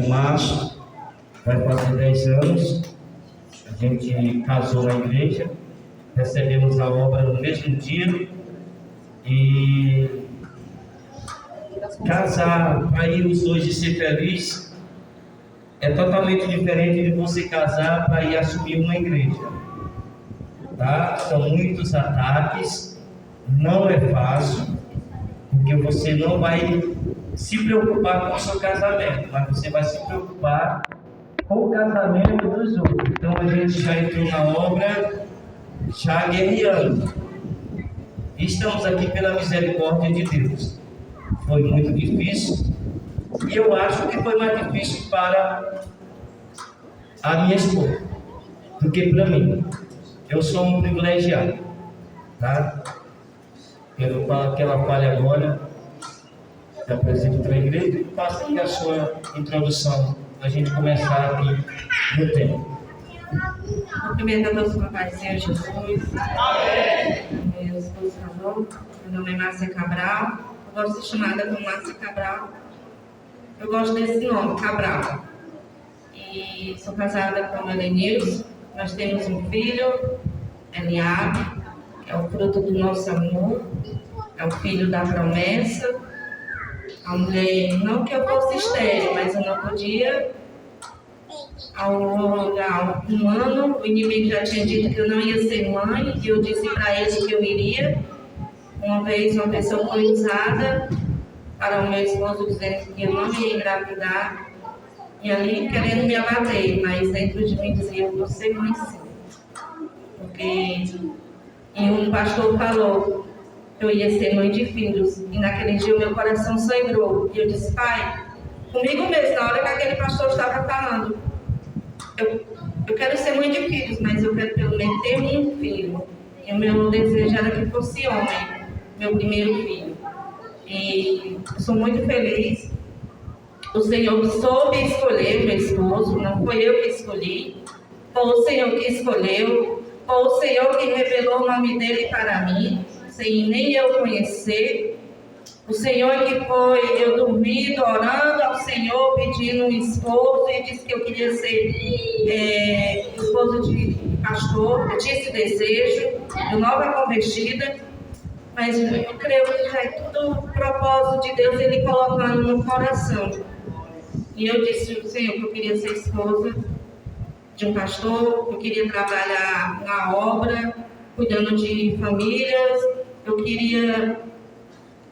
de março, vai fazer 10 anos. A gente casou na igreja, recebemos a obra no mesmo dia. E casar para ir os dois e ser feliz é totalmente diferente de você casar para ir assumir uma igreja, tá? São muitos ataques, não é fácil, porque você não vai se preocupar com o seu casamento, mas você vai se preocupar com o casamento dos outros. Então a gente já entrou na obra, já guerreando. Estamos aqui pela misericórdia de Deus. Foi muito difícil, e eu acho que foi mais difícil para a minha esposa do que para mim. Eu sou um privilegiado, tá? Pelo que ela fale agora, da presidente da igreja, e faça aqui a sua introdução, para a gente começar aqui no tempo. Cumprimento a todos com a paz do Senhor Jesus. Amém. Meu esposo falou, meu nome é Márcia Cabral. Eu gosto de ser chamada como Márcia Cabral. Eu gosto desse nome, Cabral. E sou casada com o Elenilson. Nós temos um filho, Eliabe, que é o fruto do nosso amor, é o filho da promessa. A mulher, não que eu fosse estéril, mas eu não podia. Ao olhar humano, o inimigo já tinha dito que eu não ia ser mãe, e eu disse para ele que eu iria. Uma vez uma pessoa foi usada para o meu esposo dizendo que eu não ia engravidar, e ali querendo me abater, mas dentro de mim dizia, eu vou ser mãe sim. Porque um pastor falou que eu ia ser mãe de filhos, e naquele dia o meu coração sangrou, e eu disse, pai, comigo mesmo, na hora que aquele pastor estava falando, eu quero ser mãe de filhos, mas eu quero pelo menos ter um filho. E o meu desejo era que fosse homem, meu primeiro filho. E eu sou muito feliz. O Senhor soube escolher meu esposo, não foi eu que escolhi. Foi o Senhor que escolheu, foi o Senhor que revelou o nome dele para mim, sem nem eu conhecer. O Senhor que foi, eu dormindo, orando ao Senhor, pedindo um esposo, e disse que eu queria ser esposo de pastor. Eu tinha esse desejo, de nova convertida, mas eu creio que já é tudo propósito de Deus, Ele colocando no coração. E eu disse ao Senhor que eu queria ser esposa de um pastor, eu queria trabalhar na obra, cuidando de famílias, eu queria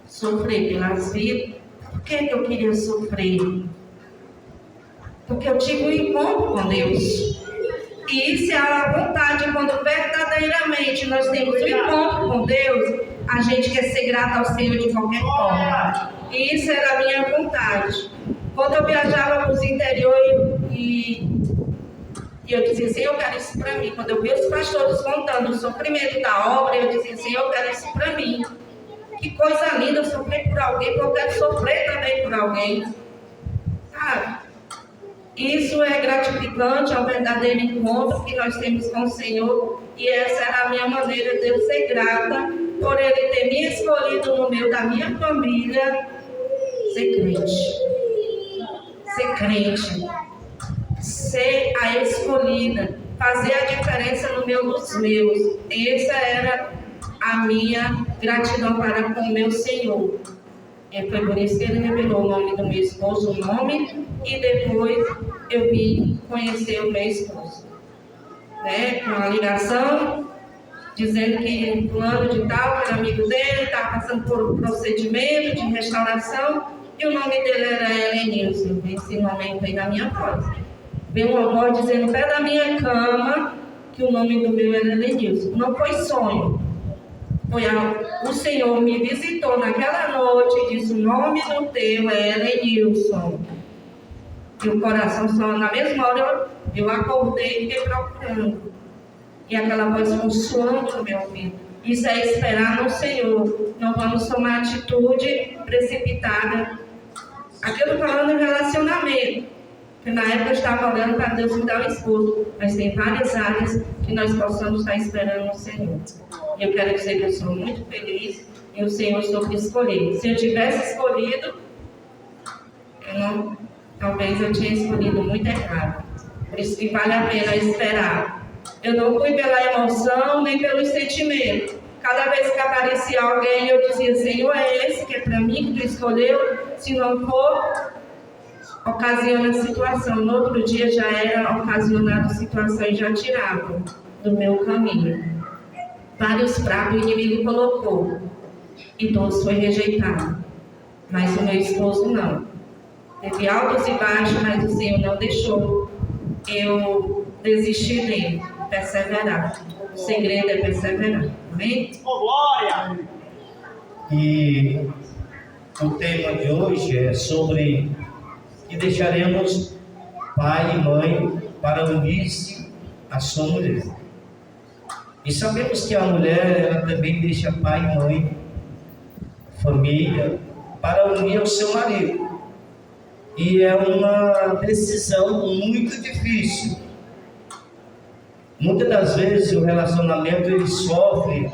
sofrer pelas vidas. Por que eu queria sofrer? Porque eu tive um encontro com Deus. E isso é a vontade, quando verdadeiramente nós temos um encontro com Deus, a gente quer ser grato ao Senhor de qualquer forma. E isso era a minha vontade. Quando eu viajava para os interiores e eu dizia assim, eu quero isso para mim. Quando eu vi os pastores contando o sofrimento da obra, eu dizia assim, eu quero isso para mim. Que coisa linda, eu sofrer por alguém, porque eu quero sofrer também por alguém. Sabe? Isso é gratificante, é um verdadeiro encontro que nós temos com o Senhor. E essa era a minha maneira de eu ser grata por Ele ter me escolhido no meio da minha família ser crente. Ser crente. Ser a escolhida. Fazer a diferença no meio dos meus. Essa era a minha gratidão para com o meu Senhor. E foi por isso que Ele revelou o nome do meu esposo, o nome, e depois eu vim conhecer o meu esposo. Com uma ligação, dizendo que fulano de tal, que era amigo dele, estava passando por um procedimento de restauração, e o nome dele era Elenilson. Esse nome veio na minha voz. Veio uma voz dizendo no pé da minha cama que o nome do meu era Elenilson. Não foi sonho. O Senhor me visitou naquela noite e disse, o nome do teu é Elenilson. E o coração só, na mesma hora eu acordei e fiquei procurando. E aquela voz consoando no meu ouvido. Isso é esperar no Senhor. Não vamos tomar atitude precipitada. Aqui eu estou falando em relacionamento. Porque na época eu estava olhando para Deus me dar um esposo. Mas tem várias áreas que nós possamos estar esperando no Senhor. E eu quero dizer que eu sou muito feliz e o Senhor soube escolher. Se eu tivesse escolhido, eu talvez eu tinha escolhido muito errado. Por isso que vale a pena esperar. Eu não fui pela emoção, nem pelo sentimento. Cada vez que aparecia alguém, eu dizia, Senhor, é esse que é para mim, que tu escolheu? Se não for, ocasiona a situação. No outro dia já era ocasionado a situação e já tirava do meu caminho. Vários pratos o inimigo colocou e todos foi rejeitado. Mas o meu esposo não. Teve altos e baixos, mas o Senhor não deixou eu desistir dele, perseverar. O segredo é perseverar. Amém? Oh, glória! E o tema de hoje é sobre que deixaremos pai e mãe para unir-se à sua mulher. E sabemos que a mulher ela também deixa pai e mãe, família, para unir ao seu marido. E é uma decisão muito difícil. Muitas das vezes o relacionamento ele sofre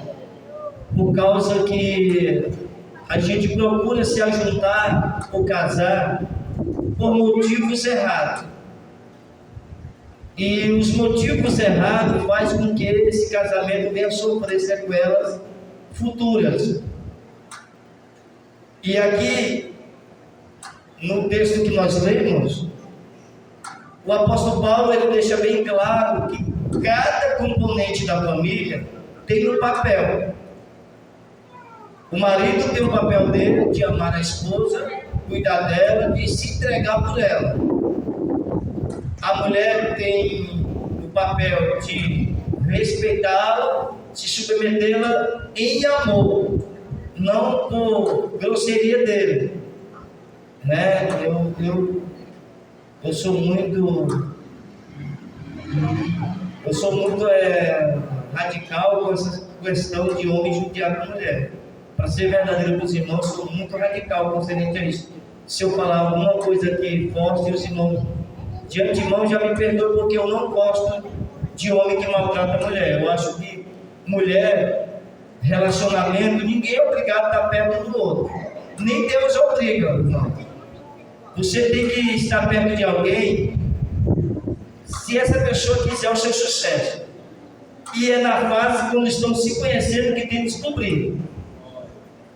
por causa que a gente procura se ajuntar ou casar por motivos errados. E os motivos errados fazem com que esse casamento venha a sofrer sequelas futuras. E aqui, no texto que nós lemos, o apóstolo Paulo ele deixa bem claro que cada componente da família tem um papel. O marido tem o papel dele de amar a esposa, cuidar dela, de se entregar por ela. A mulher tem o papel de respeitá-la, se submetê-la em amor, não por grosseria dele. Né? Eu sou muito radical com essa questão de homem judiar com mulher. Para ser verdadeiro com os irmãos, sou muito radical concernente a isso. Se eu falar alguma coisa que force os irmãos de antemão, já me perdoe, porque eu não gosto de homem que maltrata a mulher. Eu acho que mulher, relacionamento, ninguém é obrigado a estar perto do outro. Nem Deus obriga, não. Você tem que estar perto de alguém se essa pessoa quiser o seu sucesso. E é na fase quando estão se conhecendo que tem que descobrir.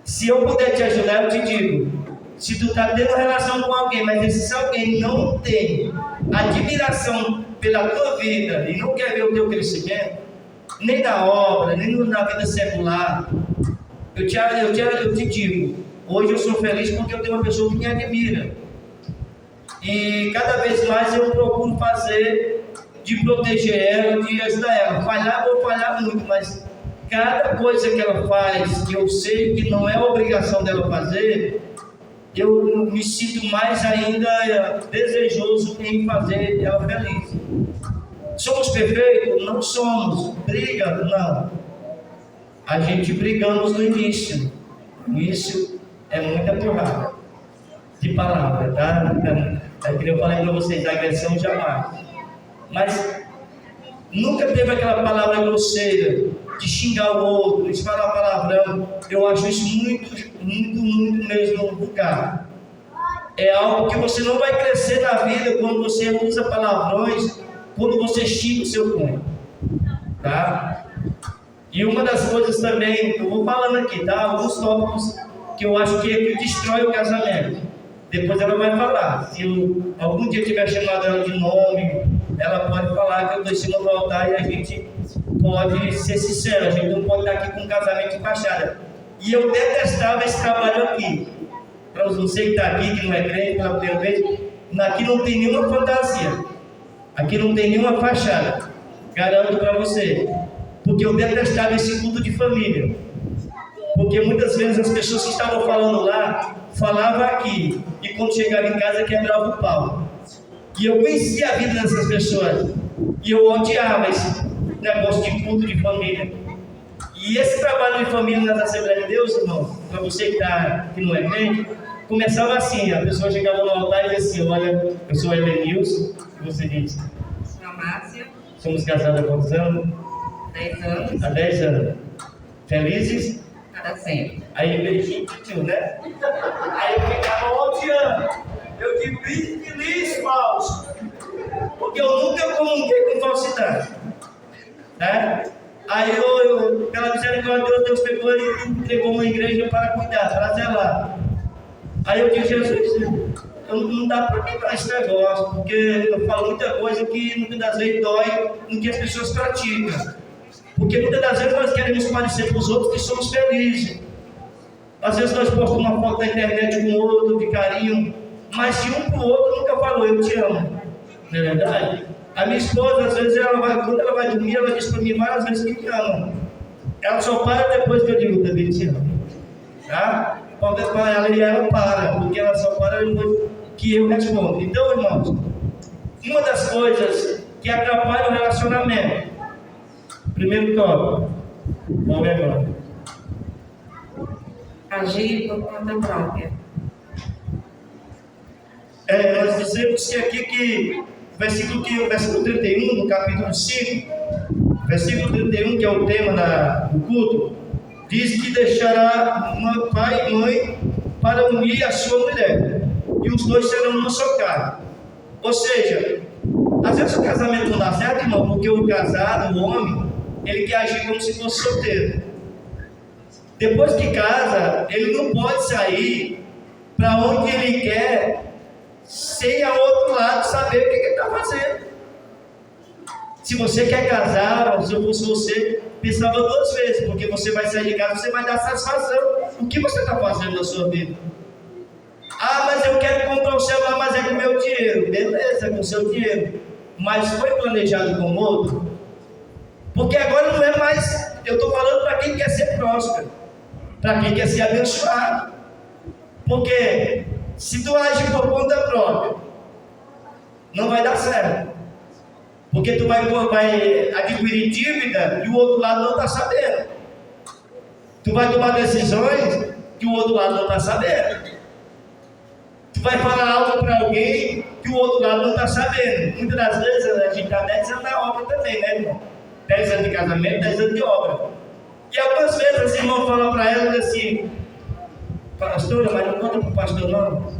Se eu puder te ajudar, eu te digo. Se tu está tendo relação com alguém, mas esse alguém não tem admiração pela tua vida e não quer ver o teu crescimento, nem na obra, nem na vida secular, eu te digo, hoje eu sou feliz porque eu tenho uma pessoa que me admira. E cada vez mais eu procuro fazer de proteger ela, de ajudar ela. Falhar, vou falhar muito, mas cada coisa que ela faz, que eu sei que não é obrigação dela fazer, eu me sinto mais ainda desejoso em fazer ela feliz. Somos perfeitos? Não somos. Briga? Não. A gente brigamos no início. No início é muita porrada de palavra, tá? É que eu falei para vocês, agressão jamais. Mas nunca teve aquela palavra grosseira de xingar o outro, de falar palavrão. Eu acho isso muito mesmo vulgar. É algo que você não vai crescer na vida quando você usa palavrões, quando você xinga o seu cônjuge, tá? E uma das coisas também, eu vou falando aqui, tá? Alguns tópicos que eu acho que destrói o casamento. Depois ela vai falar. Se eu algum dia tiver chamado ela de nome, ela pode falar que eu estou em cima do altar e a gente pode ser sincero. A gente não pode estar aqui com um casamento de fachada. E eu detestava esse trabalho aqui. Para você que está aqui, que não é crente pela primeira vez, aqui não tem nenhuma fantasia. Aqui não tem nenhuma fachada. Garanto para você. Porque eu detestava esse culto de família. Porque muitas vezes as pessoas que estavam falando lá, falavam aqui. E quando chegava em casa, quebrava o pau. E eu conhecia a vida dessas pessoas. E eu odiava esse negócio de culto de família. E esse trabalho de família nas Assembleias de Deus, irmão, para você que não é crente, começava assim. A pessoa chegava no altar e dizia assim: olha, eu sou Elenilson. E você diz: Sou a Márcia. Somos casados há quantos anos? 10 anos. Há 10 anos. Felizes? Para sempre. Aí beijinho, né? Aí eu ficava odiando. Eu digo: isso que infeliz falso. Porque eu nunca comunguei com falsidade. Né? Aí pela misericórdia de Deus, Deus pegou e entregou uma igreja para cuidar, para zelar. Aí eu disse, Jesus, não dá para quebrar esse negócio, porque eu falo muita coisa que muitas das vezes dói no que as pessoas praticam. Porque muitas das vezes nós queremos parecer para os outros que somos felizes. Às vezes nós postamos uma foto na internet com o outro, de carinho, mas de um para o outro nunca falou, eu te amo. Não é verdade? A minha esposa, às vezes, quando ela vai dormir, ela diz para mim várias vezes que me ama. Ela só para depois que eu digo também te amo. Tá? Qualquer para ela para, porque ela só para depois que eu respondo. Então, irmãos, uma das coisas que atrapalha o relacionamento, primeiro tópico, vamos agora. Agir por conta própria. Nós dizemos que aqui que o versículo 31, no capítulo 5, versículo 31, que é o tema do culto, diz que deixará pai e mãe para unir a sua mulher, e os dois serão uma só carne. Ou seja, às vezes o casamento não dá certo, irmão, porque o casado, o homem, ele quer agir como se fosse solteiro. Depois que casa, ele não pode sair para onde ele quer sem ao outro lado saber o que ele está fazendo. Se você quer casar, se eu fosse você, pensava duas vezes, porque você vai sair de casa, você vai dar satisfação. O que você está fazendo na sua vida? Ah, mas eu quero comprar um celular, mas é com o meu dinheiro. Beleza, é com o seu dinheiro. Mas foi planejado com o outro? Porque agora não é mais, eu estou falando para quem quer ser próspero, para quem quer ser abençoado. Porque se tu age por conta própria, não vai dar certo. Porque tu vai adquirir dívida e o outro lado não está sabendo. Tu vai tomar decisões que o outro lado não está sabendo. Tu vai falar algo para alguém que o outro lado não está sabendo. Muitas das vezes a gente está 10 anos na obra também, né, irmão? 10 anos de casamento, 10 anos de obra. E algumas vezes esse irmão fala para ela assim: pastora, mas não conta para o pastor não.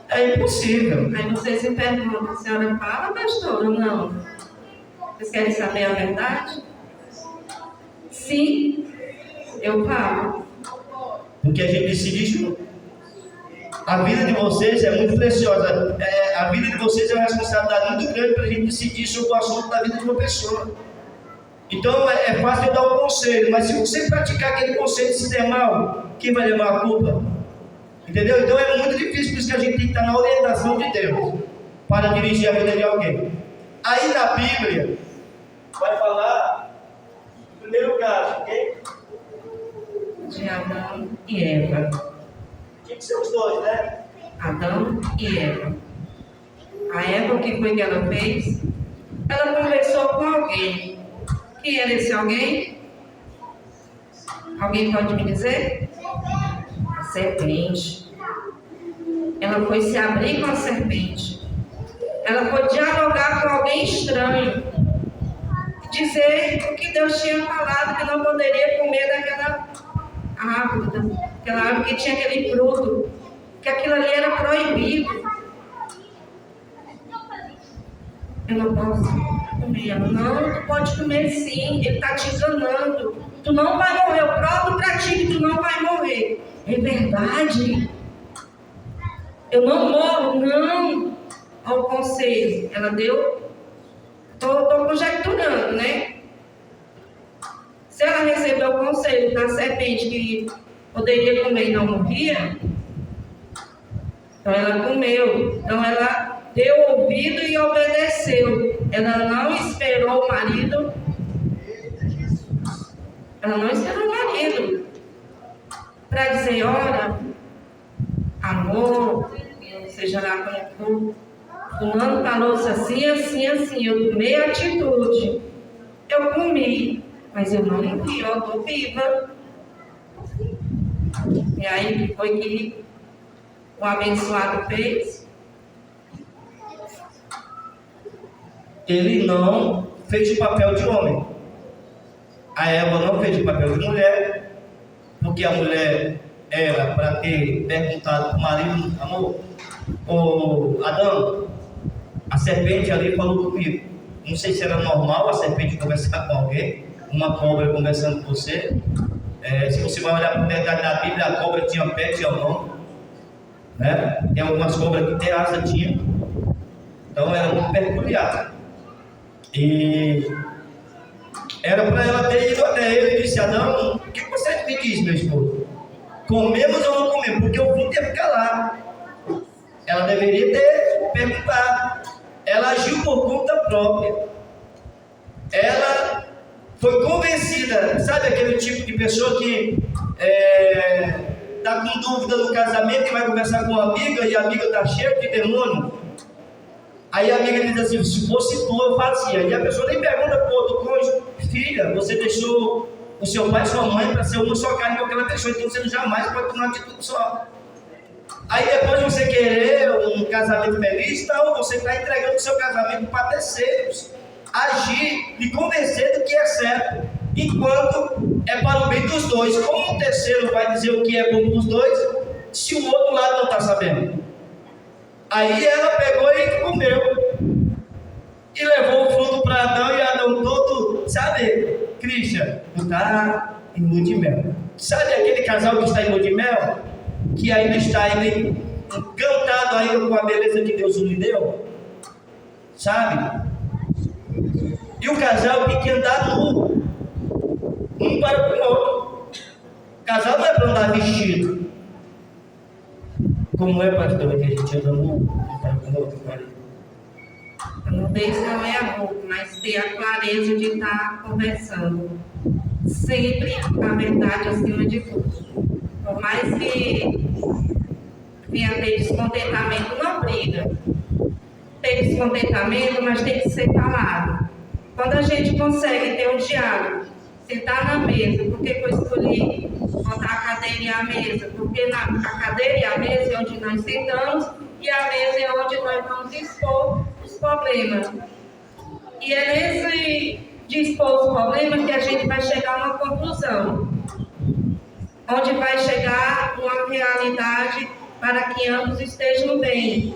É impossível. Aí você se pergunta, a senhora fala, pastor, ou não? Vocês querem saber a verdade? Sim, eu falo. Porque a gente decide junto. A vida de vocês é muito preciosa. A vida de vocês é uma responsabilidade muito grande para a gente decidir sobre o assunto da vida de uma pessoa. Então é fácil eu dar um conselho, mas se você praticar aquele conselho e se der mal, quem vai levar a culpa? Entendeu? Então é muito difícil, por isso que a gente tem que estar na orientação de Deus para dirigir a vida de alguém. Aí na Bíblia vai falar do primeiro caso, ok? De Adão e Eva. Tinha que ser os dois, né? Adão e Eva. A Eva, o que foi que ela fez? Ela conversou com alguém. Quem era esse alguém? Alguém pode me dizer? A serpente. Ela foi se abrir com a serpente. Ela foi dialogar com alguém estranho. Dizer o que Deus tinha falado, que não poderia comer daquela árvore, aquela árvore que tinha aquele fruto, que aquilo ali era proibido. Eu não posso comer. Não, tu pode comer sim, ele está te enganando. Tu não vai morrer, eu provo para ti que tu não vai morrer. É verdade? Eu não morro, não. Olha o conselho, ela deu. Estou conjecturando, né? Se ela recebeu o conselho da serpente que poderia comer e não morria, então ela comeu. Então ela deu ouvido e obedeceu. Ela não esperou o marido. Ela não esperou o marido para dizer: olha, amor, seja lá como for, fulano falou assim, assim, assim. Eu tomei atitude. Eu comi, mas eu não morri, eu estou viva. E aí, que foi que o abençoado fez? Ele não fez o papel de homem. A Eva não fez o papel de mulher, porque a mulher era para ter perguntado para o marido: amor, ô Adão, a serpente ali falou comigo. Não sei se era normal a serpente conversar com alguém, uma cobra conversando com você. Se você vai olhar para o detalhe da Bíblia, a cobra tinha pé, tinha mão, né? Tem algumas cobras que tem asa, tinha. Então era muito peculiar. E era para ela ter ido até ele e disse: Adão, o que você me diz, meu esposo? Comemos ou não comemos? Porque o fim teve que calar. Ela deveria ter perguntado. Ela agiu por conta própria. Ela foi convencida. Sabe aquele tipo de pessoa que está com dúvida no casamento e vai conversar com uma amiga e a amiga está cheia de demônio? Aí a amiga diz assim: se fosse tu, eu fazia. E a pessoa nem pergunta para o outro cônjuge: filha, você deixou o seu pai e sua mãe para ser uma só carne, porque ela deixou, então você jamais pode tomar atitude só. Aí depois de você querer um casamento feliz, não, você está entregando o seu casamento para terceiros. Agir e convencer do que é certo, enquanto é para o bem dos dois. Como o terceiro vai dizer o que é bom para os dois, se o outro lado não está sabendo? Aí ela pegou e comeu. E levou o fruto para Adão, e Adão todo, sabe, Cristian, tu está em lua de mel. Sabe aquele casal que está em lua de mel? Que ainda está encantado ainda com a beleza que Deus lhe deu? Sabe? E o casal que quer andar nu, um para o outro. O casal não é para andar vestido. Como é, pastor, que a gente anda nu, um para o outro, marido? A nudez não é a roupa, mas ter a clareza de estar conversando. Sempre a verdade acima de tudo. Por mais que venha ter descontentamento, não briga. Tem descontentamento, mas tem que ser falado. Quando a gente consegue ter um diálogo, sentar na mesa, porque eu escolhi botar a cadeira e a mesa, porque a cadeira e a mesa é onde nós sentamos e a mesa é onde nós vamos expor os problemas. E é nesse de expor os problemas que a gente vai chegar a uma conclusão, onde vai chegar uma realidade para que ambos estejam bem.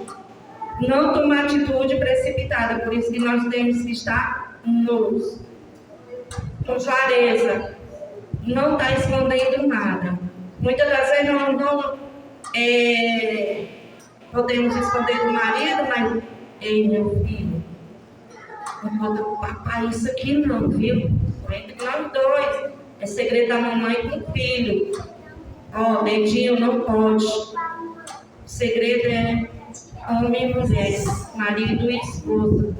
Não tomar atitude precipitada, por isso que nós temos que estar nus, com clareza, não está escondendo nada. Muitas das vezes não podemos esconder do marido, mas, ei, meu filho, não conta pro papai isso aqui não, viu? Entre nós dois, é segredo da mamãe com o filho. Ó, dedinho não pode. O segredo é homem e mulher, marido e esposa.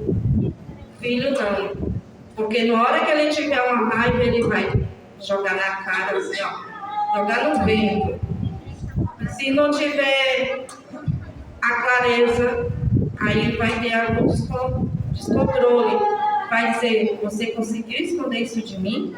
Filho não. Porque na hora que ele tiver uma raiva, ele vai jogar na cara, assim, ó, jogar no vento. Se não tiver a clareza, aí vai ter algum descontrole. Vai dizer: você conseguiu esconder isso de mim?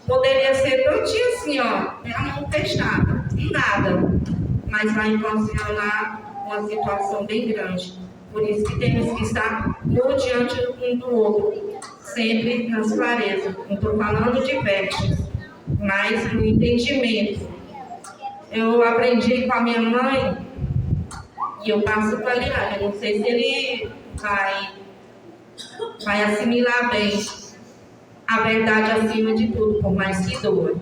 Poderia ser todinho assim, ó, a mão fechada, nada. Mas vai ocasionar uma situação bem grande. Por isso que temos que estar no diante um do outro, sempre nas clarezas. Não estou falando de vestes, mas no entendimento. Eu aprendi com a minha mãe, e eu passo para ele lá. Eu não sei se ele vai assimilar bem a verdade acima de tudo, por mais que doa.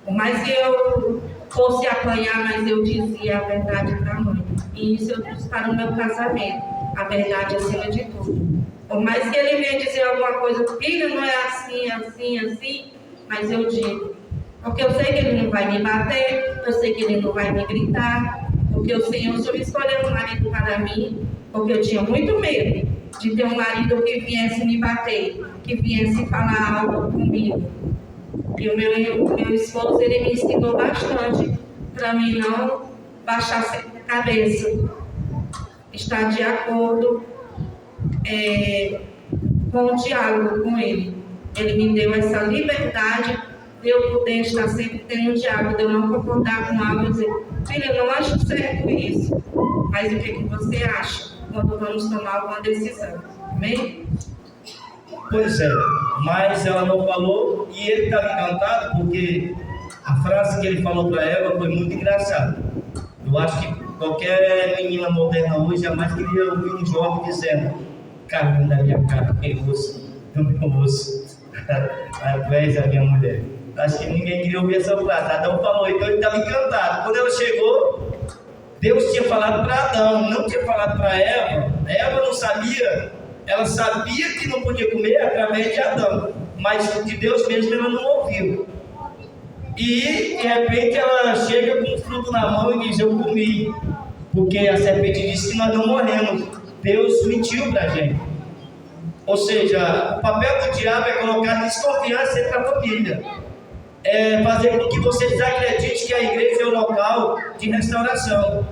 Por mais que eu fosse apanhar, mas eu dizia a verdade para a mãe. E isso eu trouxe para o meu casamento, a verdade acima de tudo. Por mais que ele venha dizer alguma coisa: filho, não é assim, assim, assim, mas eu digo. Porque eu sei que ele não vai me bater, eu sei que ele não vai me gritar, porque o Senhor só escolheu um marido para mim, porque eu tinha muito medo de ter um marido que viesse me bater, que viesse falar algo comigo. E o meu esposo, ele me ensinou bastante para mim não baixar a cabeça, estar de acordo com o diálogo com ele. Ele me deu essa liberdade de eu poder estar sempre tendo um diálogo, de eu não concordar com algo e dizer: filha, eu não acho certo isso, mas o que você acha quando vamos tomar alguma decisão? Amém? Pois é, mas ela não falou, e ele estava encantado porque A frase que ele falou para Eva foi muito engraçada. Eu acho que qualquer menina moderna hoje jamais queria ouvir um jovem dizendo: carne da minha carne, osso do meu osso, tu és a minha mulher. Acho que ninguém queria ouvir essa frase. Adão falou, então ele estava encantado. Quando ela chegou, Deus tinha falado para Adão, não tinha falado para Eva. Eva não sabia, ela sabia que não podia comer através de Adão, mas de Deus mesmo ela não ouviu. E de repente ela chega com o fruto na mão e diz: eu comi, porque a serpente disse que nós não morremos. Deus mentiu para a gente. Ou seja, o papel do diabo é colocar desconfiança entre a família, é fazer com que você desacredite que a igreja é um local de restauração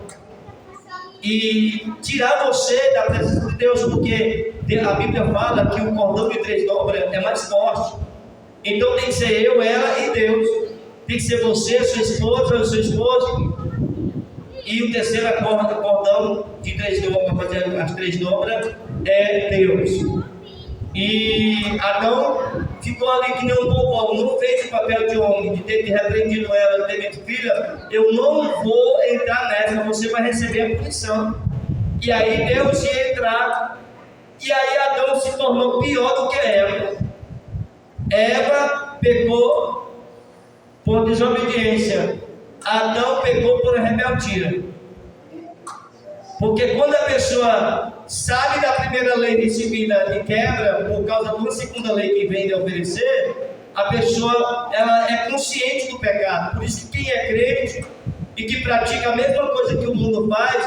e tirar você da presença de Deus, porque a Bíblia fala que o cordão de 3 dobras é mais forte. Então tem que ser eu, ela e Deus. Tem que ser você, sua esposa, o seu esposo. E o terceiro cordão de 3 dobras, para fazer as 3 dobras, é Deus. E Adão ficou ali que nem um bobão, não fez o papel de homem, de ter repreendido ela, de ter dito: filha, eu não vou entrar nessa, você vai receber a punição. E aí Deus ia entrar, e aí Adão se tornou pior do que Eva. Eva pecou por desobediência, Adão pecou por rebeldia. Porque quando a pessoa sabe da primeira lei recebida e quebra por causa de uma segunda lei que vem de oferecer, a pessoa ela é consciente do pecado. Por isso que quem é crente e que pratica a mesma coisa que o mundo faz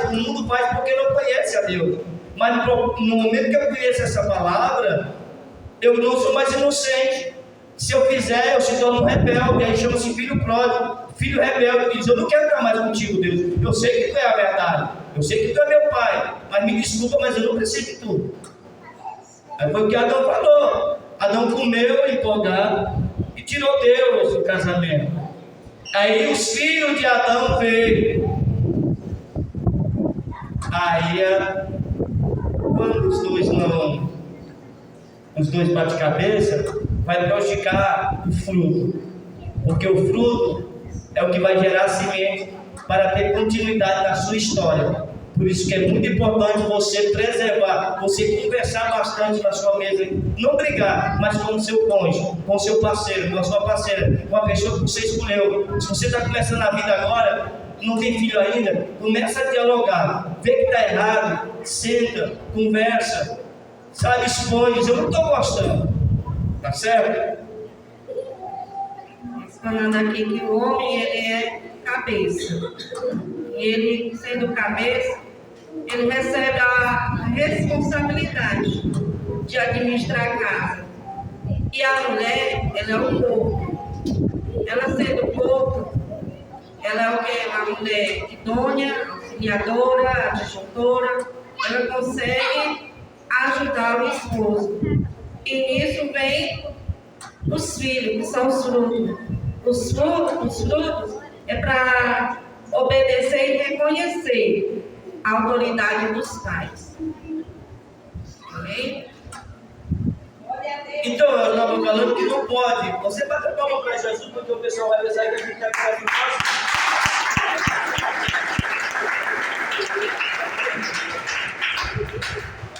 porque não conhece a Deus. Mas no momento que eu conheço essa palavra, eu não sou mais inocente. Se eu fizer, eu se torno um rebelde. Aí chama-se filho pródigo. Filho rebelde que diz: eu não quero estar mais contigo, Deus. Eu sei que tu é a verdade. Eu sei que tu é meu pai. Mas me desculpa, mas eu não preciso de tu. Aí foi o que Adão falou. Adão comeu empolgado e tirou Deus do casamento. Aí os filhos de Adão veio. Aí quando os dois batem cabeça, vai prejudicar o fruto. Porque o fruto é o que vai gerar semente para ter continuidade na sua história. Por isso que é muito importante você preservar, você conversar bastante na sua mesa, não brigar, mas com o seu cônjuge, com o seu parceiro, com a sua parceira, com a pessoa que você escolheu. Se você está começando a vida agora, não tem filho ainda, começa a dialogar, vê que está errado, senta, conversa, sabe, expõe, diz: eu não estou gostando, tá certo? Falando aqui que o homem ele é cabeça, e ele sendo cabeça, ele recebe a responsabilidade de administrar a casa. E a mulher, ela é o corpo. Ela sendo corpo, ela é o que? Uma mulher idônea, auxiliadora, adjuntora. Ela consegue ajudar o esposo. E nisso vem os filhos, que são os frutos. Os frutos é para obedecer e reconhecer a autoridade dos pais. Amém? Então, eu estava falando que não pode. Você bate palma para Jesus, porque o pessoal vai pensar que a gente está fazendo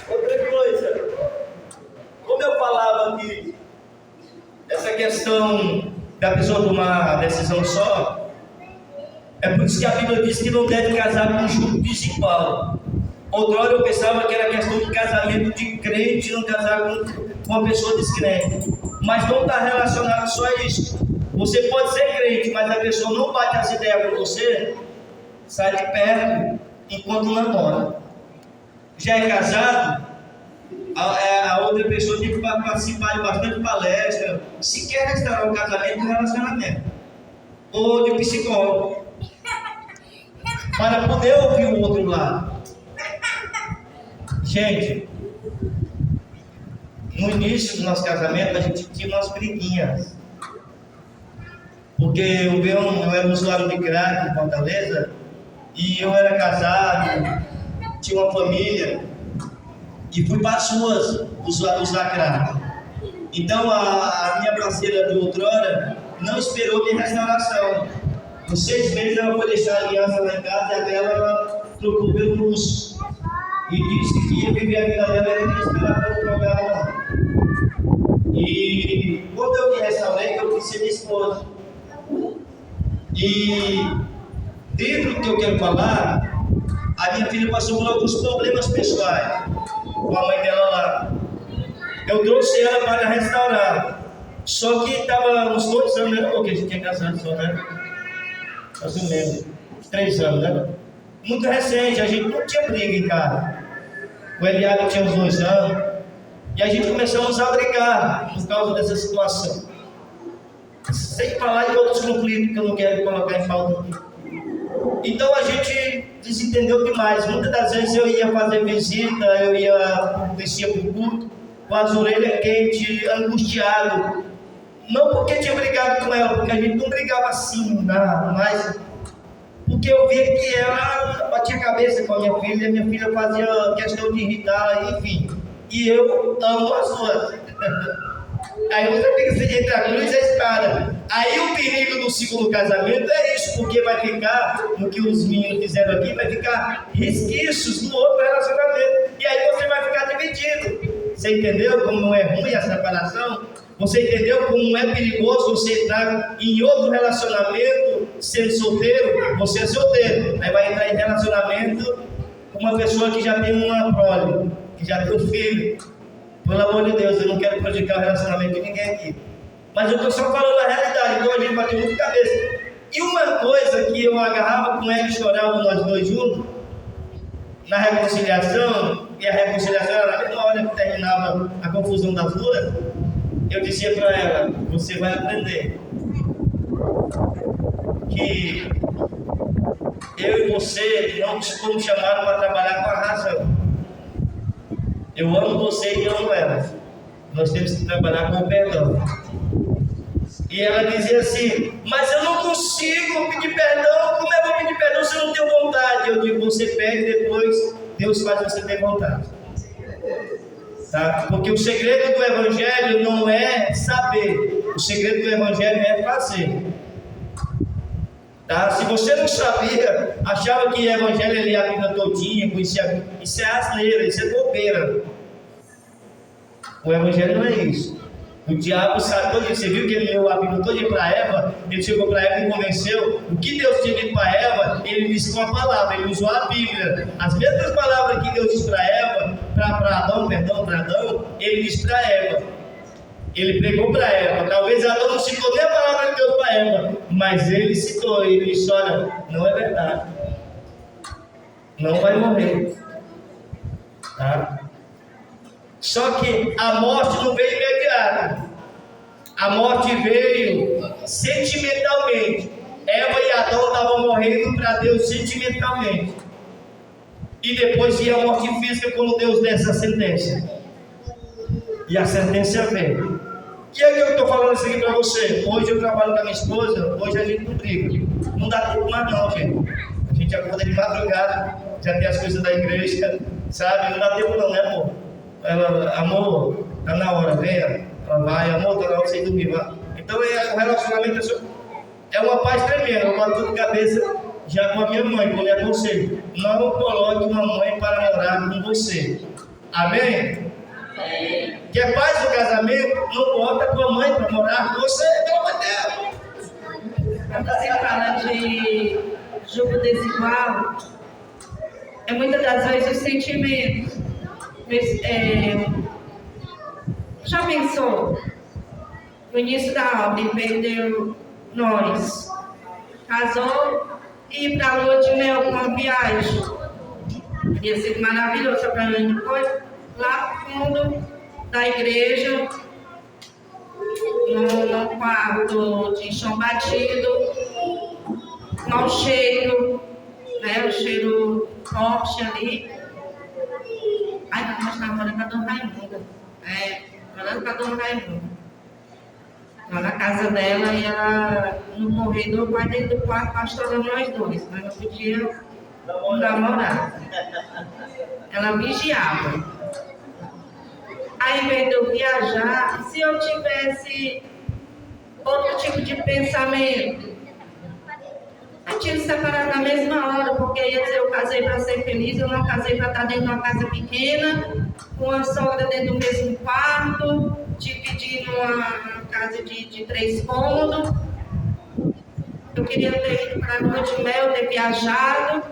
outra coisa, como eu falava aqui, essa questão da pessoa tomar a decisão só, é por isso que a Bíblia diz que não deve casar com um julgo desigual. Outrora eu pensava que era questão de casamento de crente, não casar com uma pessoa descrente. Mas não está relacionado só a isso. Você pode ser crente, mas a pessoa não bate as ideias com você, sai de perto enquanto namora. Já é casado, a outra pessoa tem que participar de bastante palestra, se quer restaurar o casamento e relacionamento, ou de psicólogo, para poder ouvir o outro lado. Gente, no início do nosso casamento a gente tinha umas briguinhas, porque eu era usuário de crack em Fortaleza, e eu era casado, tinha uma família, e fui para as ruas usar crack. Então a minha parceira de outrora, não esperou minha restauração. Com 6 meses ela foi deixar a aliança lá em casa e agora ela trocou pelo luxo. E disse que ia viver a vida dela e não esperava pelo programa. E quando eu me restaurei, eu quis ser minha esposa. E dentro do que eu quero falar, a minha filha passou por alguns problemas pessoais com a mãe dela lá. Eu trouxe ela para restaurar. Só que estava uns 2 anos, né? Porque a gente tinha casado só, né? Mais ou menos. 3 anos, né? Muito recente, a gente não tinha briga em casa. O Eliabe tinha uns 2 anos. E a gente começamos a brigar por causa dessa situação. Sem falar de outros conflitos que eu não quero colocar em pauta aqui. Então a gente desentendeu demais. Muitas das vezes eu ia fazer visita, descia para o culto, com as orelhas quentes, angustiado. Não porque tinha brigado com ela, porque a gente não brigava assim, não, mas porque eu via que ela batia a cabeça com a minha filha fazia questão de irritar, enfim. E eu amo as duas. Aí você fica entre a cruz e a espada. Aí o perigo do segundo casamento é isso, porque vai ficar, no que os meninos fizeram aqui, vai ficar resquícios do outro relacionamento. E aí você vai ficar dividido. Você entendeu como é ruim a separação? Você entendeu como é perigoso você entrar em outro relacionamento sendo solteiro? Você é solteiro, aí vai entrar em relacionamento com uma pessoa que já tem uma prole, que já tem um filho. Pelo amor de Deus, eu não quero prejudicar o relacionamento de ninguém aqui. Mas eu estou só falando a realidade, então a gente bateu muito cabeça. E uma coisa que eu agarrava com ela e chorava nós dois juntos, na reconciliação, e a reconciliação era na mesma hora que terminava a confusão das duas, eu dizia para ela: você vai aprender que eu e você não fomos chamados para trabalhar com a razão. Eu amo você e amo ela. Nós temos que trabalhar com o perdão. E ela dizia assim: mas eu não consigo pedir perdão. Como é que eu vou pedir perdão se eu não tenho vontade? Eu digo: você pede, depois Deus faz você ter vontade. Tá? Porque o segredo do Evangelho não é saber. O segredo do Evangelho é fazer. Tá? Se você não sabia, achava que o Evangelho lia a Bíblia todinha, conhecia, isso é asneira, isso é bobeira. O Evangelho não é isso. O diabo sabe todo isso. Você viu que ele leu a Bíblia toda para Eva? Ele chegou para Eva e convenceu. O que Deus tinha dito para Eva, ele disse com a palavra, ele usou a Bíblia. As mesmas palavras que Deus disse para Eva, para Adão, ele disse para Eva. Ele pregou para Eva. Talvez Adão não citou nem a palavra de Deus para Eva, mas ele citou. Ele disse: olha, não é verdade. Não vai morrer. Tá? Só que a morte não veio imediata. A morte veio sentimentalmente. Eva e Adão estavam morrendo para Deus sentimentalmente. E depois vinha a morte física quando Deus desse a sentença. E a sentença veio. E é que eu estou falando isso aqui para você. Hoje eu trabalho com a minha esposa, hoje a gente não briga. Não dá tempo mais não, gente. A gente acorda de madrugada, já tem as coisas da igreja, sabe? Não dá tempo não, né, amor? Ela: amor, tá na hora, venha. Ela vai: amor, tá na hora de você dormir, vai. Então o relacionamento é uma paz tremenda. Eu boto tudo de cabeça já com a minha mãe, quando é conselho. Não coloque uma mãe para morar com você. Amém? Que é paz do casamento, não bota tua mãe para morar com você, pelo amor de Deus. Quando você fala de jogo desigual, é muitas das vezes os sentimentos. Já pensou? No início da obra, ele perdeu nós, casou e ir para a lua de mel com uma viagem. Teria sido maravilhoso para mim. Depois, lá no fundo da igreja, no quarto de chão batido, mau cheiro, né? O cheiro forte ali. Ai, não, nós estávamos olhando para a Dona Raimunda. Olhando para a Dona Raimunda. Lá na casa dela, e ela no corredor, vai dentro do quarto, pastorando nós dois, mas não podia namorar. Ela vigiava. Aí, em vez de eu viajar, se eu tivesse outro tipo de pensamento. Eu tinha que separar na mesma hora, porque ia dizer, eu casei para ser feliz, eu não casei para estar dentro de uma casa pequena, com a sogra dentro do mesmo quarto, dividindo uma casa de 3 cômodos. Eu queria ter ido para a lua de mel, ter viajado,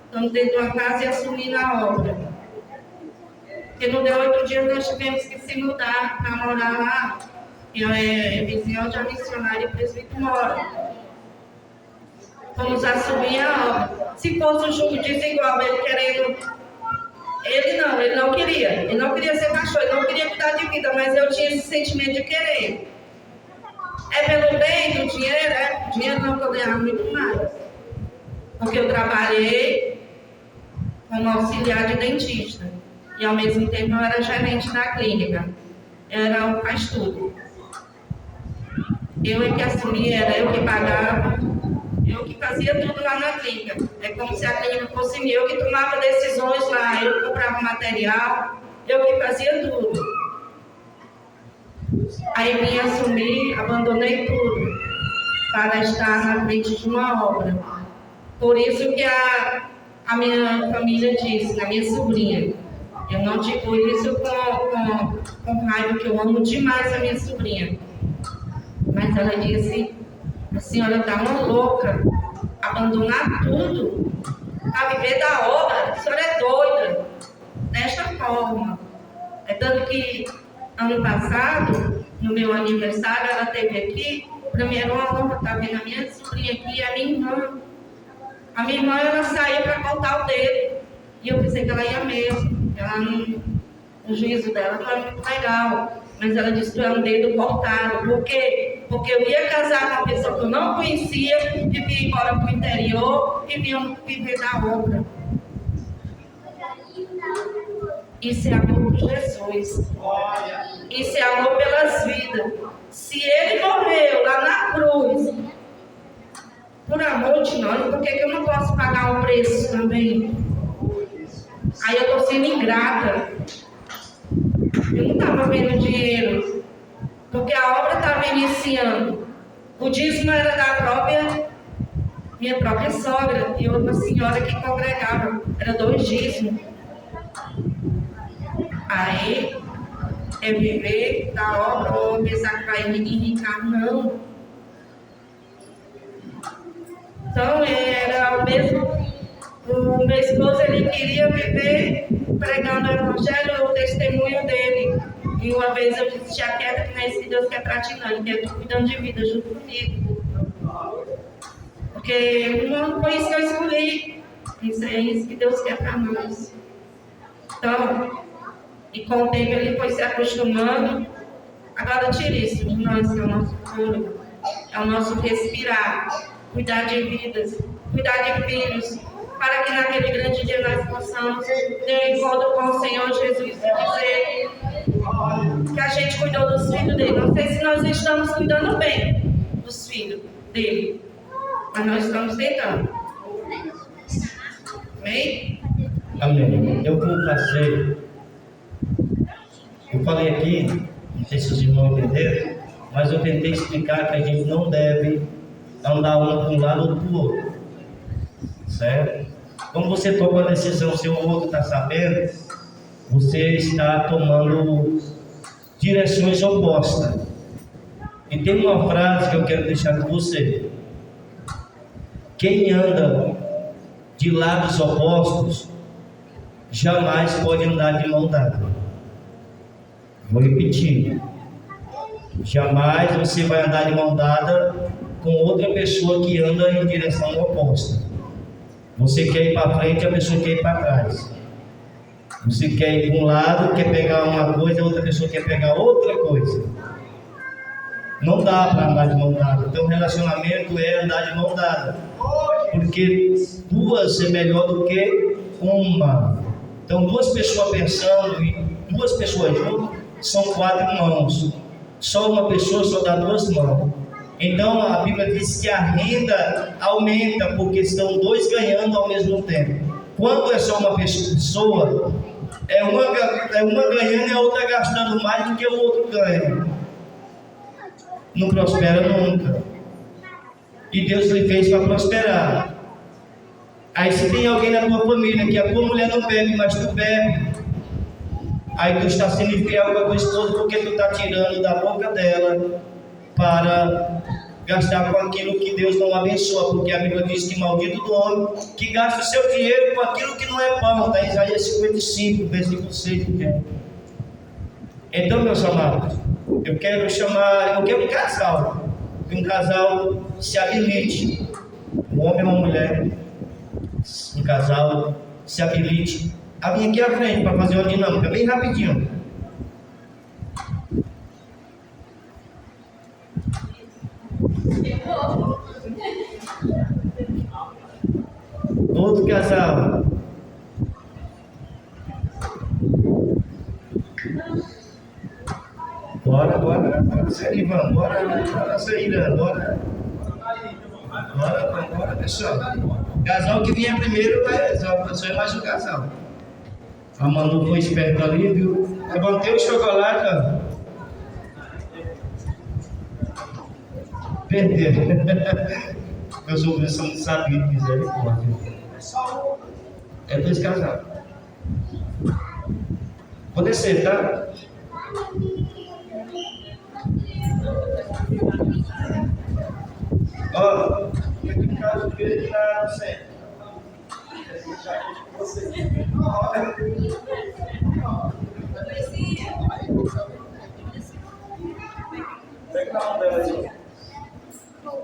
estamos dentro de uma casa e assumir na obra. Porque não deu 8 dias, nós tivemos que se mudar para morar lá. Eu é vizinho onde a missionária e presbítero mora. Vamos assumir a obra. Se fosse um jogo desigual, ele querendo. Ele não queria. Ele não queria ser pastor, ele não queria mudar de vida, mas eu tinha esse sentimento de querer. É pelo bem do dinheiro? O dinheiro não pode ganhar muito mais. Porque eu trabalhei como auxiliar de dentista. E ao mesmo tempo eu era gerente da clínica. Eu era o faz tudo. Eu é que assumia, era eu que pagava. Eu que fazia tudo lá na clínica. É como se a clínica fosse minha. Eu que tomava decisões lá, eu que comprava material, eu que fazia tudo. Aí vim assumir, abandonei tudo para estar na frente de uma obra. Por isso que a minha família disse, a minha sobrinha, eu não digo isso com raiva, que eu amo demais a minha sobrinha. Mas ela disse, a senhora está uma louca, abandonar tudo para viver da obra, a senhora é doida, desta forma. É tanto que ano passado, no meu aniversário, ela esteve aqui, para mim era uma honra estar vendo a minha sobrinha aqui e a minha irmã. A minha irmã, ela saiu para cortar o dedo, e eu pensei que ela ia mesmo, o juízo dela não é muito legal. Mas ela disse que era um dedo cortado. Por quê? Porque eu ia casar com uma pessoa que eu não conhecia, e vinha embora para o interior e vinha viver da obra. Isso é amor por Jesus. Isso é amor pelas vidas. Se ele morreu lá na cruz, por amor de nós, por que eu não posso pagar o preço também? Aí eu estou sendo ingrata. Eu não estava vendo dinheiro, porque a obra estava iniciando. O dízimo era da minha própria sogra e outra senhora que congregava. Era 2 dízimos. Aí, é viver da obra ou pensar que vai enricar? Não. Então, era o mesmo. O meu esposo, ele queria viver pregando o evangelho, o testemunho dele. E uma vez eu disse, já quieta, que não é isso que Deus quer para ti, não. Ele quer tu cuidando de vida junto comigo. Porque não foi isso que eu escolhi. Isso é isso que Deus quer para nós. Então, e com o tempo ele foi se acostumando. Agora tire isso de nós, que é o nosso fôlego, é o nosso respirar, cuidar de vidas, cuidar de filhos, para que naquele grande dia nós possamos ter um encontro com o Senhor Jesus e dizer que a gente cuidou dos filhos dele. Não sei se nós estamos cuidando bem dos filhos dele, mas nós estamos tentando. Amém? Amém. Eu falei aqui, não sei se os irmãos entenderam, mas eu tentei explicar que a gente não deve andar um para um lado ou para o outro. Certo? Quando você toma uma decisão, se o outro está sabendo, você está tomando direções opostas. E tem uma frase que eu quero deixar com você: quem anda de lados opostos jamais pode andar de mão dada. Vou repetir: jamais você vai andar de mão dada com outra pessoa que anda em direção oposta. Você quer ir para frente, a pessoa quer ir para trás. Você quer ir para um lado, quer pegar uma coisa, a outra pessoa quer pegar outra coisa. Não dá para andar de mão dada. Então, relacionamento é andar de mão dada, porque 2 é melhor do que uma. Então, 2 pessoas pensando e 2 pessoas juntas são 4 mãos. Só uma pessoa só dá 2 mãos. Então a Bíblia diz que a renda aumenta, porque estão 2 ganhando ao mesmo tempo. Quando é só uma pessoa, é uma ganhando e a outra gastando mais do que o outro ganha. não prospera nunca. E Deus lhe fez para prosperar. Aí se tem alguém na tua família que a tua mulher não bebe, mas tu bebe, aí tu está sendo infiel com a tua esposa porque tu está tirando da boca dela para gastar com aquilo que Deus não abençoa, porque a Bíblia diz que maldito do homem que gasta o seu dinheiro com aquilo que não é pão. Está em Isaías 55, versículo 6. Então, meus amados, eu quero um casal, que um casal se habilite, um homem e uma mulher, um casal se habilite a vir aqui à frente para fazer uma dinâmica bem rapidinho. Outro casal. Bora, Ivan, bora, Saíra, bora, pessoal. Casal que vier primeiro vai, só é mais um casal. A Manu foi esperta ali, viu? Levantei o chocolate, ó. Perdeu. Meus ouvintes são muito sabidos, misericórdia. É 2 casal. Vou descer, tá? Ó, aqui em casa dele tá no centro. Pega na mão dela aí.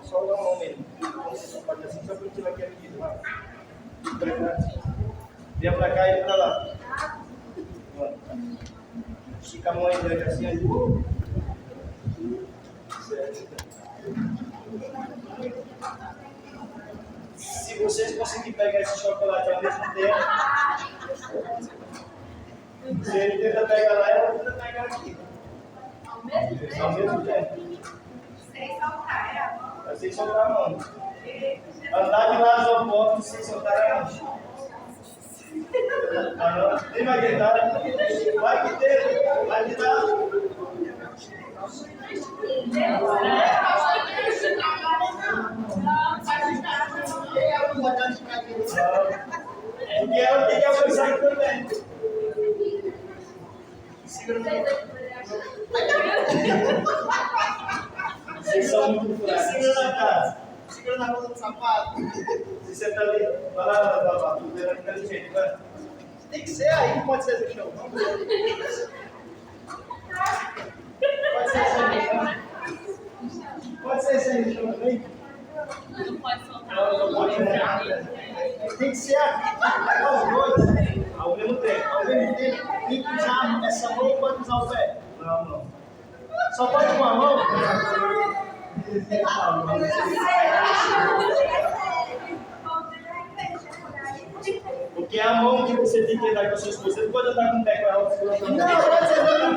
Só dá uma mão mesmo. Pode assim, só para tirar aqui. Vem pra cá e pra lá. Estica a mão aí, né? Assim, aí. Certo. Se vocês conseguirem pegar esse chocolate ao mesmo tempo, se ele tenta pegar lá, ela tenta pegar aqui. Ao mesmo tempo. Sem soltar a mão. Andar de lados opostos sem soltar a mão. Tem mais detalhe? Vai que tem, vai que dá. Porque ela tem que alcançar aqui também. Segura vocês são muito fracos. Segura na casa. Segura na ponta do sapato. Se você tá ali, vai lá, tu vendo aqui jeito, vai. Tem que ser aí, não pode ser no chão. Pode ser assim. Pode ser assim no chão também? Não pode soltar. Não pode ser. Tem que ser aqui, os dois. Ao mesmo tempo. Ao mesmo tempo, tem que usar essa mão ou pode usar o pé? Não. Só pode com a mão? Porque é a mão que você tem que andar com a sua esposa. Você não pode andar com o pé com ela segurando. Não, pode ser não.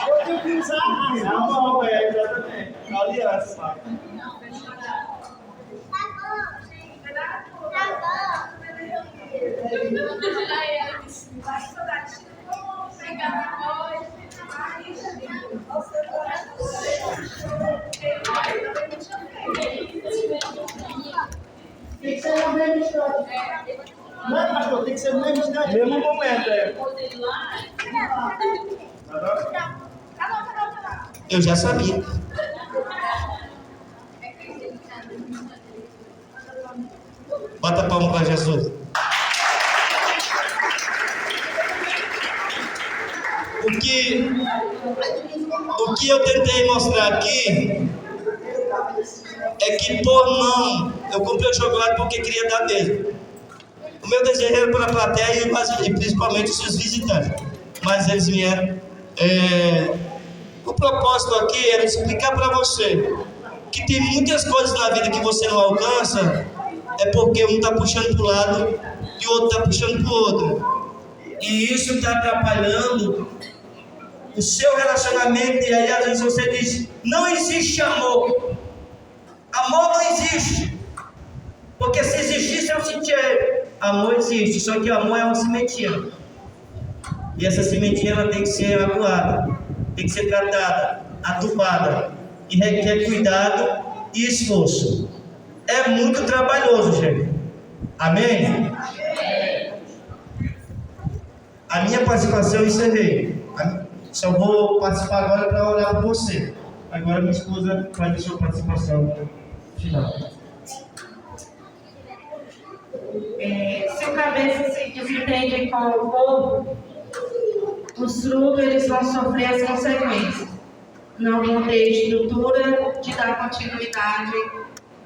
Eu tenho que usar a mão, exatamente. Aliança. Tem que ser no mesmo instante. Não é, pastor? Tem que ser no mesmo instante. Mesmo momento, é. Eu já sabia. Bota a palma para Jesus. O que eu tentei mostrar aqui é que por não, eu comprei o chocolate porque queria dar mesmo. O meu desejo era para a plateia e principalmente os seus visitantes, mas eles vieram. O propósito aqui era explicar para você que tem muitas coisas na vida que você não alcança, é porque um está puxando para o lado e o outro está puxando para o outro. E isso está atrapalhando o seu relacionamento. E aí às vezes você diz: não existe amor. Amor não existe. Porque se existisse eu sentia. Amor existe, só que o amor é uma sementinha. E essa sementinha ela tem que ser aguada, tem que ser tratada, adubada. e requer cuidado e esforço. É muito trabalhoso, gente. Amém? A minha participação eu encerrei. Só vou participar agora para orar por você. Agora minha esposa faz a sua participação final. Se o cabeça se desentende com o povo, os frutos eles vão sofrer as consequências. Não vão ter estrutura de dar continuidade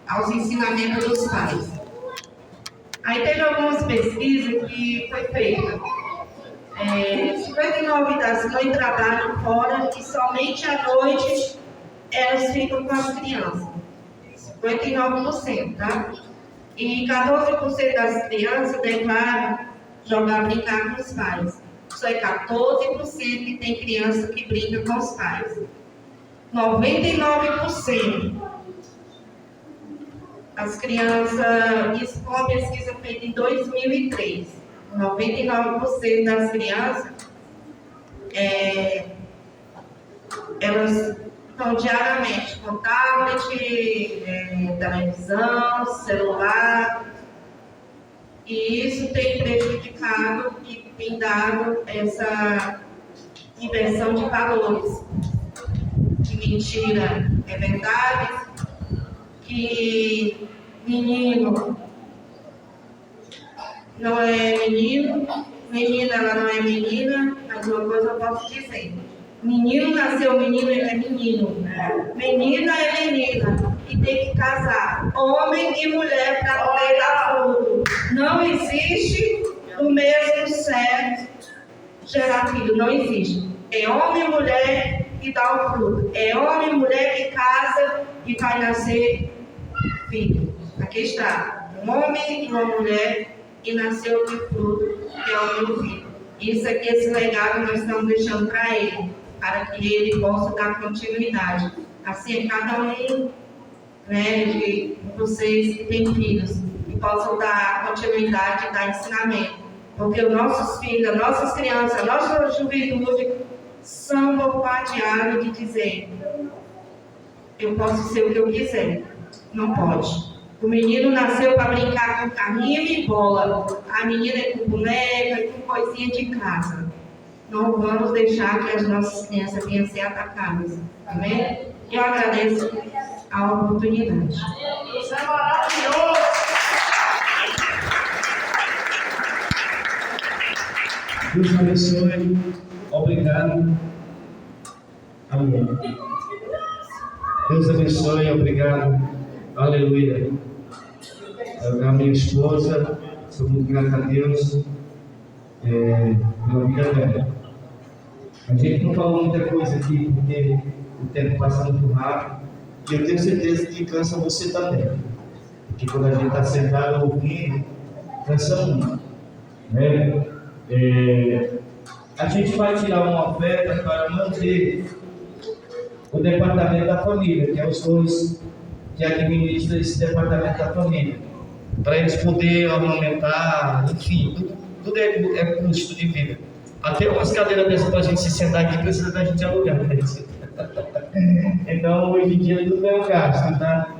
aos ensinamentos dos pais. Aí teve algumas pesquisas que foi feita. 59 das mães trabalham fora e somente à noite elas ficam com as crianças. 59%, tá? E 14% das crianças declaram brincar com os pais. Só é 14% que tem criança que brinca com os pais. 99%. As crianças, isso foi uma pesquisa feita em 2003. 99% das crianças, elas estão diariamente com tablet, televisão, celular, e isso tem prejudicado e tem dado essa inversão de valores. Que mentira é verdade, que menino não é menino, menina ela não é menina, mas uma coisa eu posso dizer: menino nasceu menino, ele é menino, menina é menina, e tem que casar, homem e mulher para poder dar fruto. Não existe o mesmo sexo gerar filho, não existe. É homem e mulher que dá o fruto, é homem e mulher que casa e vai nascer filho. Aqui está, um homem e uma mulher e nasceu o fruto, que é o meu filho. Isso aqui, esse legado nós estamos deixando para ele, para que ele possa dar continuidade. Assim, cada um, de vocês que têm filhos, que possam dar continuidade e dar ensinamento. Porque os nossos filhos, as nossas crianças, a nossa juventude são bombardeados de dizer: eu posso ser o que eu quiser. Não pode. O menino nasceu para brincar com carrinho e bola. A menina é com boneca e com coisinha de casa. Não vamos deixar que as nossas crianças venham ser atacadas. Amém? Eu agradeço a oportunidade. Isso é maravilhoso! Deus abençoe. Obrigado. Amém. Deus abençoe. Obrigado. Aleluia. A minha esposa, sou muito grato a Deus pela vida dela. A gente não falou muita coisa aqui porque o tempo passa muito rápido e eu tenho certeza que cansa você também. Porque quando a gente está sentado ouvindo, cansa muito. Né? A gente vai tirar uma oferta para manter o departamento da família, que é os dois que administram esse departamento da família, para eles poderem aumentar, enfim, tudo é custo de vida. Até umas cadeiras dessas para a gente se sentar aqui precisa da gente alugar. Né? Então, hoje em dia tudo é um gasto, tá?